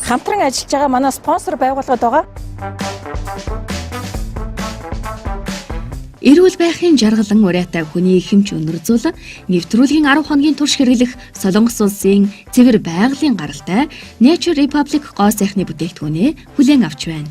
хамтран ажиллаж байгаа манай спонсор байгууллагад байгаа. Эрүүл байхын жаргалан ураатай хүний хэмж өнөр зул нэвтрүүлгийн 10 хоногийн турш хэрэглэх Солонгос улсын цэвэр байгалийн гаралтай Nature Republic гоо сайхны бүтээгдэхүүнээ хүлээн авч байна.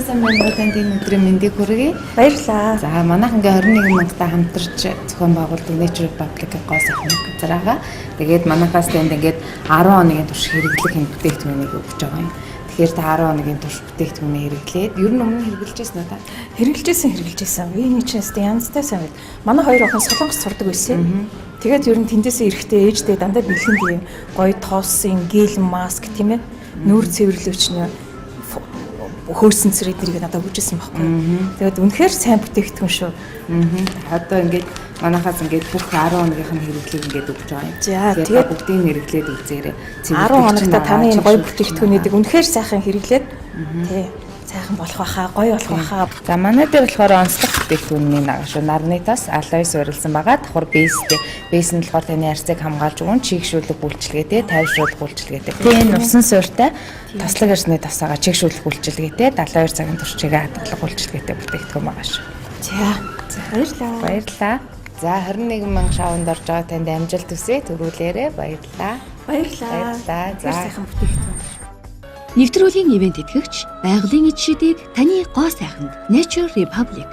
Сайн байна уу танд энэ өдрийн мэндийг хүргэе. Баярлалаа. За манайх ингээ 21 мянгатаа хамтарч зохион байгуулдаг Nature Republic гоо сайхны газараа. Тэгээд манайхаас тэнд ингээд 10 хоногийн турш хэрэглэх энэ бүтээгдэхүүнийг өгч байгаа юм. Тэгэхээр та 10 хоногийн турш бүтээгдэхүүнээ хэрэглээд ер нь өмнө хэрэгжилж байсан уу та? Хэрэгжилжсэн. Виний чэстэй янзтай сайн байд. Манай хоёр охин Солонгос сурдаг байсан. Тэгээд ер нь тэндээсээ эрэхтэй ээжтэй дандаа бэлхэн тийм гоё тоосон гел маск тийм ээ. Нүүр цэвэрлэгч нэ хөөсөн цэрэг надад өгчээсэн байхгүй. Тэгээд үнэхээр сайн бүтээгдэхүүн шүү. Одоо ингээд манайхаас ингээд бүх 10 хоногийнх нь хэрэглээг ингээд өгч байгаа юм. За тэгээд бүгдийг хэрэглээд үзээрэй. 10 хоногта таны энэ гоё бүтээгдэхүүнүүдийг үнэхээр сайхан хэрэглээд тий сайхан болох байхаа, гоё болох байхаа. За манай дээр болохоор онцлог бүтээгдэхүүний нагашуу нарны тас алоэ суурилсан байгаа. Давхар бейстэй. Бейс нь болохоор таны арцыг хамгаалж өгөн чигшүүлэх үйлчилгээтэй, тайвшруулах үйлчилгээтэй. Тэгээ нусан суурьтай таслаг арсны тасаага чигшүүлэх үйлчилгээтэй 72 цагийн турш чигээ хадгалах үйлчилгээтэй бүтээгдэхүүн байгаа шүү. За баярлалаа. Баярлалаа. За 21 мянга шавнд орж байгаа танд амжилт хүсье. Төрүүлээрэ баярлалаа. Баярлалаа. За сайхан бүтээгдэхүүн. Нэвтрүүлгийн ивент тэтгэгч байгалийн эд шидийг таны гоо сайханд Nature Republic